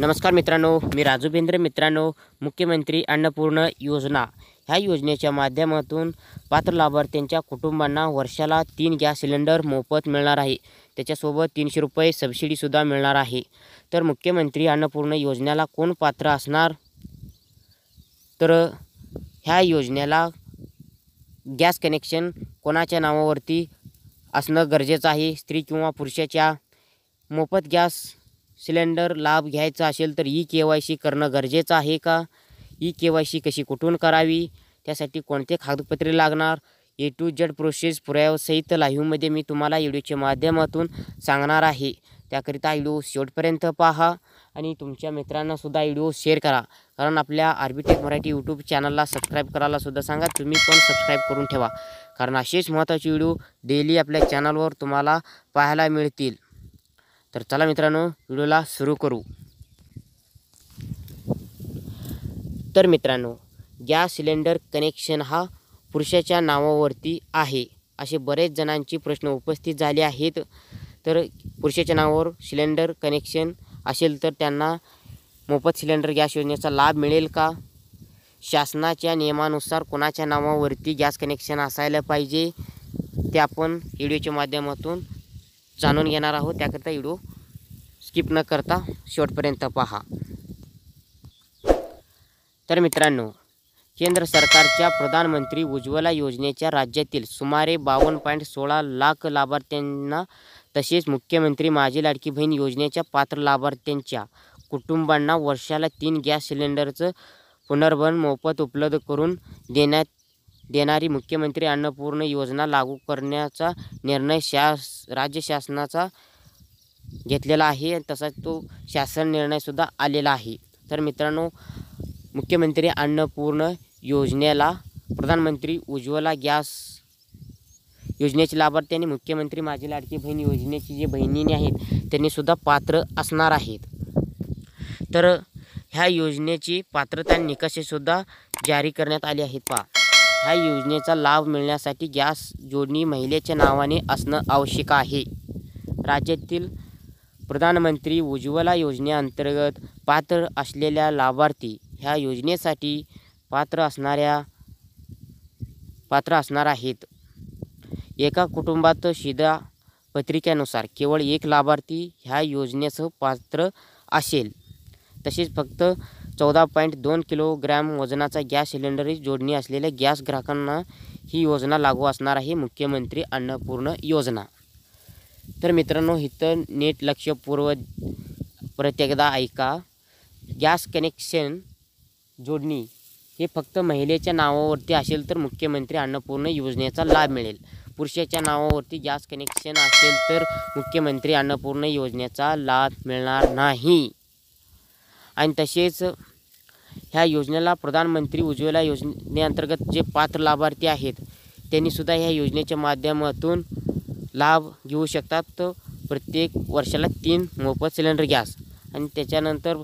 नमस्कार मित्रांनो, मी राजूपेंद्र. मित्रांनो, मुख्यमंत्री अन्नपूर्ण योजना ह्या योजनेच्या माध्यमातून पात्र लाभार्थ्यांच्या कुटुंबांना वर्षाला 3 गॅस सिलेंडर मोफत मिळणार आहे. त्याच्यासोबत 300 रुपये सबसिडीसुद्धा मिळणार आहे. तर मुख्यमंत्री अन्नपूर्ण योजनेला कोण पात्र असणार? तर ह्या योजनेला गॅस कनेक्शन कोणाच्या नावावरती असणं गरजेचं आहे? स्त्री किंवा पुरुषाच्या मोफत गॅस सिलेंडर लाभ घ्यायचा असेल तर KYC करणं गरजेचं आहे का? KYC कशी कुठून करावी? त्यासाठी कोणते कागदपत्रे लागणार? A to Z प्रोसेस पुराव्यासहित लाईव्हमध्ये मी तुम्हाला व्हिडिओच्या माध्यमातून सांगणार आहे. त्याकरिता व्हिडिओ शेवटपर्यंत पहा आणि तुमच्या मित्रांनासुद्धा व्हिडिओ शेअर करा. कारण आपल्या आर्बिटेक मराठी यूट्यूब चॅनलला सबस्क्राईब करायलासुद्धा सांगा. तुम्ही पण सबस्क्राईब करून ठेवा, कारण असेच महत्त्वाचे व्हिडिओ डेली आपल्या चॅनलवर तुम्हाला पाहायला मिळतील. तर चला मित्रांनो, व्हिडिओला सुरू करू. तर मित्रांनो, गॅस सिलेंडर कनेक्शन हा पुरुषाच्या नावावरती आहे असे बरेच जणांचे प्रश्न उपस्थित झाले आहेत. तर पुरुषाच्या नावावर सिलेंडर कनेक्शन असेल तर त्यांना मोफत सिलेंडर गॅस योजनेचा लाभ मिळेल का? शासनाच्या नियमानुसार कोणाच्या नावावरती गॅस कनेक्शन असायला पाहिजे ते आपण व्हिडिओच्या माध्यमातून जाणून घेणार आहोत. त्याकरिता व्हिडिओ स्किप न करता शेवटपर्यंत पहा. तर मित्रांनो, केंद्र सरकारच्या प्रधानमंत्री उज्ज्वला योजनेच्या राज्यातील सुमारे 52.16 लाख लाभार्थ्यांना तसेच मुख्यमंत्री माझी लाडकी बहीण योजनेच्या पात्र लाभार्थ्यांच्या कुटुंबांना वर्षाला 3 गॅस सिलेंडरचं पुनर्भरण मोफत उपलब्ध करून देणारी मुख्यमंत्री अन्नपूर्ण योजना लागू करण्याचा निर्णय राज्य शासनाचा घेतलेला आहे. तसाच तो शासन निर्णयसुद्धा आलेला आहे. तर मित्रांनो, मुख्यमंत्री अन्नपूर्ण योजनेला प्रधानमंत्री उज्ज्वला गॅस योजनेचे लाभार्थी आणि मुख्यमंत्री माझी लाडकी बहीण योजनेची जे बहिणीने आहेत त्यांनीसुद्धा पात्र असणार आहेत. तर ह्या योजनेची पात्रता आणि निकषसुद्धा जारी करण्यात आली आहेत. पहा, ह्या योजनेचा लाभ मिळण्यासाठी गॅस जोडणी महिलेच्या नावाने असणं आवश्यक आहे. राज्यातील प्रधानमंत्री उज्ज्वला योजनेअंतर्गत पात्र असलेल्या लाभार्थी ह्या योजनेसाठी पात्र असणार आहेत. एका कुटुंबात शिधापत्रिकेनुसार केवळ एक लाभार्थी ह्या योजनेसह पात्र असेल. तसेच फक्त 14.2 किलोग्रॅम वजनाचा गॅस सिलेंडर जोडणी असलेल्या गॅस ग्राहकांना ही योजना लागू असणार आहे, मुख्यमंत्री अन्नपूर्ण योजना. तर मित्रांनो, इथं नीट लक्षपूर्वक परत एकदा ऐका. गॅस कनेक्शन जोडणी हे फक्त महिलेच्या नावावरती असेल तर मुख्यमंत्री अन्नपूर्ण योजनेचा लाभ मिळेल. पुरुषाच्या नावावरती गॅस कनेक्शन असेल तर मुख्यमंत्री अन्नपूर्ण योजनेचा लाभ मिळणार नाही. आणि तसेच ह्या योजनेला प्रधानमंत्री उज्ज्वला योजनेअंतर्गत जे पात्र लाभार्थी आहेत त्यांनीसुद्धा ह्या योजनेच्या माध्यमातून लाभ घेऊ शकतात. तर प्रत्येक वर्षाला 3 मोफत सिलेंडर गॅस आणि त्याच्यानंतर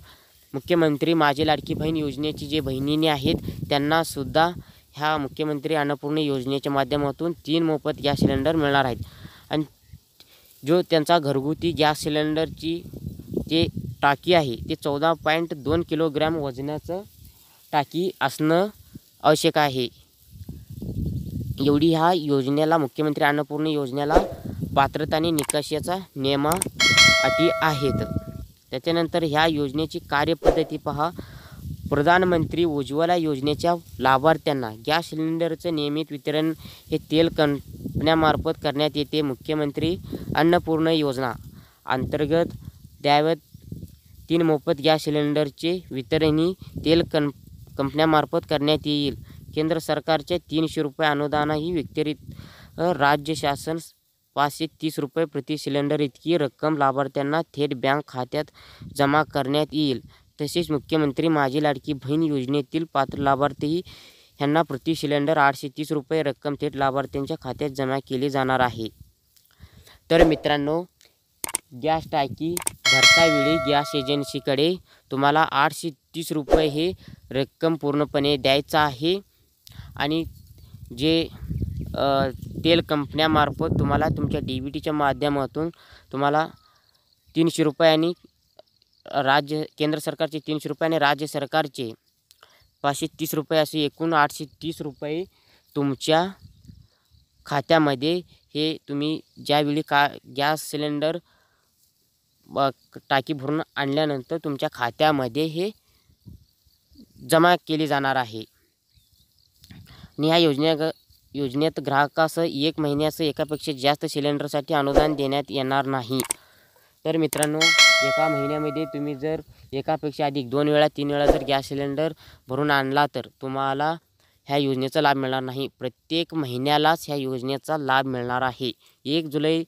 मुख्यमंत्री माझी लाडकी बहीण योजनेची जे बहिणीने आहेत त्यांनासुद्धा ह्या मुख्यमंत्री अन्नपूर्ण योजनेच्या माध्यमातून 3 मोफत गॅस सिलेंडर मिळणार आहेत. आणि जो त्यांचा घरगुती गॅस सिलेंडरची जे टाकी आहे ते 14.2 किलोग्रॅम वजनाचं टाकी असणं आवश्यक आहे. एवढी ह्या योजनेला मुख्यमंत्री अन्नपूर्ण योजनेला पात्रता आणि निकषाचा नियम अटी आहेत. त्याच्यानंतर ह्या योजनेची कार्यपद्धती पहा. प्रधानमंत्री उज्ज्वला योजनेच्या लाभार्थ्यांना गॅस सिलेंडरचं नियमित वितरण हे तेल कंपन्यामार्फत करण्यात येते. मुख्यमंत्री अन्नपूर्ण योजना अंतर्गत द्याव्यात 3 मोफत गॅस सिलेंडरचे वितरणही तेल कंपन्यामार्फत करण्यात येईल. केंद्र सरकारच्या 300 रुपये अनुदानही व्यतिरिक्त राज्य शासन 530 रुपये प्रति सिलेंडर इतकी रक्कम लाभार्थ्यांना थेट बँक खात्यात जमा करण्यात येईल. तसेच मुख्यमंत्री माझी लाडकी बहीण योजनेतील पात्र लाभार्थी ह्यांना प्रति सिलेंडर 830 रुपये रक्कम थेट लाभार्थ्यांच्या खात्यात जमा केली जाणार आहे. तर मित्रांनो, गॅस टाकी भरतावेळी गॅस एजन्सीकडे तुम्हाला 830 रुपये हे रक्कम पूर्णपणे द्यायचं आहे. आणि जे तेल कंपन्यामार्फत तुम्हाला तुमच्या DBTच्या माध्यमातून तुम्हाला 300 रुपये आणि केंद्र सरकारचे 300 रुपये आणि राज्य सरकारचे 530 रुपये असे एकूण 830 रुपये तुमच्या खात्यामध्ये हे तुम्ही ज्यावेळी गॅस सिलेंडर टाकी भरून आणल्यानंतर तुमच्या खात्यामध्ये हे जमा केली जाणार आहे. आणि ह्या योजनेत ग्राहकास 1 महिन्याचं एकापेक्षा जास्त सिलेंडरसाठी अनुदान देण्यात येणार नाही. तर मित्रांनो, एका महिन्यामध्ये तुम्ही जर एकापेक्षा अधिक 2 वेळा 3 वेळा जर गॅस सिलेंडर भरून आणला तर तुम्हाला ह्या योजनेचा लाभ मिळणार नाही. प्रत्येक महिन्यालाच ह्या योजनेचा लाभ मिळणार आहे. 1 जुलै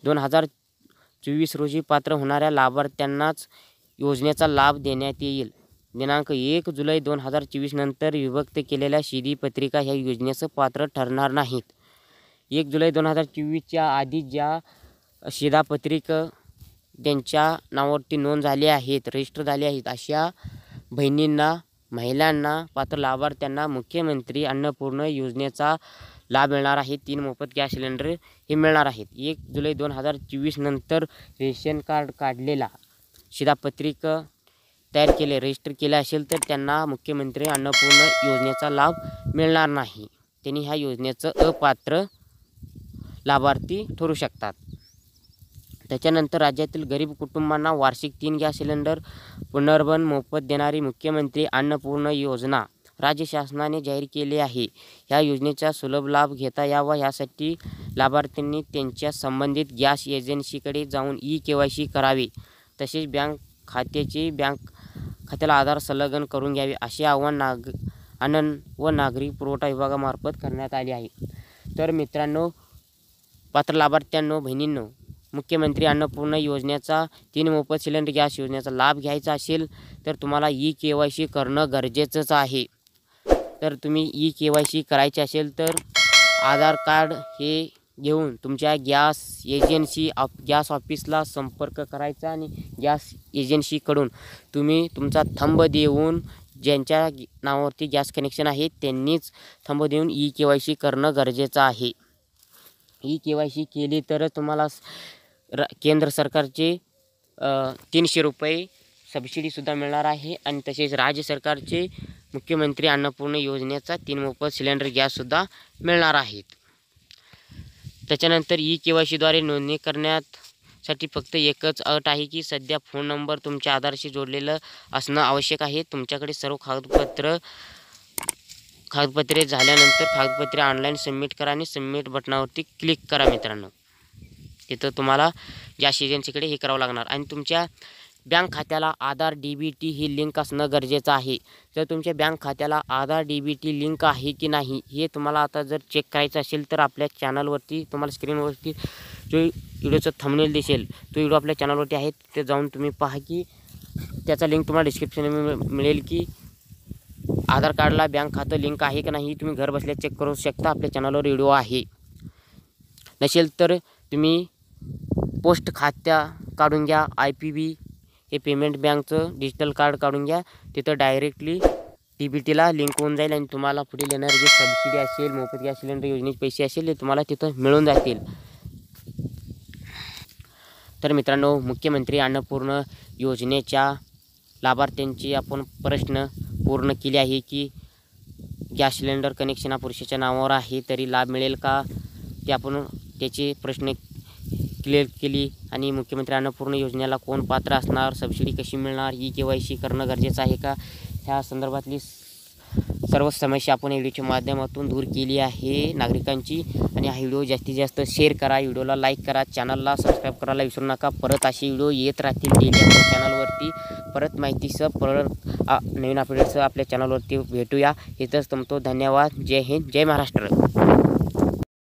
2024 रोजी पात्र होणाऱ्या लाभार्थ्यांनाच योजनेचा लाभ देण्यात येईल. दिनांक 1 जुलै 2024 नंतर विभक्त केलेल्या शिधापत्रिका ह्या योजनेचं पात्र ठरणार नाहीत. 1 जुलै 2024च्या आधी ज्या शिधापत्रिका त्यांच्या नावावरती नोंद झाली आहेत, रजिस्टर झाले आहेत, अशा बहिणींना, महिलांना, पात्र लाभार्थ्यांना मुख्यमंत्री अन्नपूर्णा योजनेचा लाभ मिळणार आहे. 3 मोफत गॅस सिलेंडर हे मिळणार आहेत. 1 जुलै 2024 नंतर रेशन कार्ड काढलेला, शिधापत्रिका तयार केले, रजिस्टर केले असेल तर त्यांना मुख्यमंत्री अन्नपूर्णा योजनेचा लाभ मिळणार नाही. त्यांनी ह्या योजनेचं अपात्र लाभार्थी ठरू शकतात. त्याच्यानंतर राज्यातील गरीब कुटुंबांना वार्षिक 3 गॅस सिलेंडर पुनर्भरण मोफत देणारी मुख्यमंत्री अन्नपूर्णा योजना राज्य शासनाने जाहीर केली आहे. ह्या योजनेचा सुलभ लाभ घेता यावा यासाठी लाभार्थ्यांनी त्यांच्या संबंधित गॅस एजन्सीकडे जाऊन KYC करावे. तसेच बँक खात्याला आधार संलग्न करून घ्यावे असे आवाहन अन्न व नागरी पुरवठा विभागामार्फत करण्यात आले आहे. तर मित्रांनो, पात्र लाभार्थ्यांनो, बहिणींनो, मुख्यमंत्री अन्नपूर्णा योजनेचा 3 मोफत सिलेंडर गॅस योजनेचा लाभ घ्यायचा असेल तर तुम्हाला KYC करणं गरजेचंच आहे. तर तुम्ही KYC करायचे असेल तर आधार कार्ड हे घेऊन तुमच्या गॅस ऑफिसला संपर्क करायचा आणि गॅस एजन्सीकडून तुम्ही तुमचा थंब देऊन, ज्यांच्या नावावरती गॅस कनेक्शन आहे त्यांनीच थंब देऊन KYC करणं गरजेचं आहे. KYC केली तर तुम्हाला केंद्र सरकारचे 300 रुपये सबसिडीसुद्धा मिळणार आहे आणि तसेच राज्य सरकारचे मुख्यमंत्री अन्नपूर्णा योजनेचा 3 मोफत सिलेंडर गॅससुद्धा मिळणार आहेत. त्याच्यानंतर KYCद्वारे नोंदणी करण्यासाठी फक्त एकच अट आहे की सध्या फोन नंबर तुमच्या आधारशी जोडलेलं असणं आवश्यक आहे. तुमच्याकडे सर्व कागदपत्रे झाल्यानंतर कागदपत्रे ऑनलाईन सबमिट करा आणि सबमिट बटनावरती क्लिक करा. मित्रांनो, तिथं तुम्हाला गॅस एजन्सीकडे हे करावं लागणार आणि तुमच्या बँक खात्याला आधार DBT ही लिंक असणं गरजेचं आहे. जर तुमच्या बँक खात्याला आधार DBT लिंक आहे की नाही हे तुम्हाला आता जर चेक करायचं असेल तर आपल्या चॅनलवरती तुम्हाला स्क्रीनवरती जो व्हिडिओचं थंबनेल दिसेल तो व्हिडिओ आपल्या चॅनलवरती आहे. ते जाऊन तुम्ही पहा की त्याचा लिंक तुम्हाला डिस्क्रिप्शनमध्ये मिळेल की आधार कार्डला बँक खातं लिंक आहे की नाही तुम्ही घर बसल्या चेक करू शकता. आपल्या चॅनलवर व्हिडिओ आहे. नसेल तर तुम्ही पोस्ट खात्या काढून घ्या. IPB हे पेमेंट बँकचं डिजिटल कार्ड काढून घ्या. तिथं डायरेक्टली DBTला लिंक होऊन जाईल आणि तुम्हाला पुढील येणारे जे सबसिडी असेल, मोफत गॅस सिलेंडर योजनेचे पैसे असेल ते तुम्हाला तिथं मिळून जातील. तर मित्रांनो, मुख्यमंत्री अन्नपूर्णा योजनेच्या लाभार्थ्यांची आपण प्रश्न पूर्ण केले आहे की गॅस सिलेंडर कनेक्शन हा पुरुषाच्या नावावर आहे तरी लाभ मिळेल का, ते आपण त्याचे प्रश्न क्लिअर केली. आणि मुख्यमंत्री अन्नपूर्णा योजनेला कोण पात्र असणार, सबसिडी कशी मिळणार, KYC करणं गरजेचं आहे का, ह्या संदर्भातली सर्व समस्या आपण या व्हिडिओच्या माध्यमातून दूर केली आहे नागरिकांची. आणि हा व्हिडिओ जास्तीत जास्त शेअर करा, व्हिडिओला लाईक करा, चॅनलला सबस्क्राईब करायला विसरू नका. परत असे व्हिडिओ येत राहतील डेली आपल्या चॅनलवरती. परत माहितीसह नवीन अपडेट्ससह आपल्या चॅनलवरती भेटूया. इथंच तुमचं धन्यवाद. जय हिंद, जय महाराष्ट्र.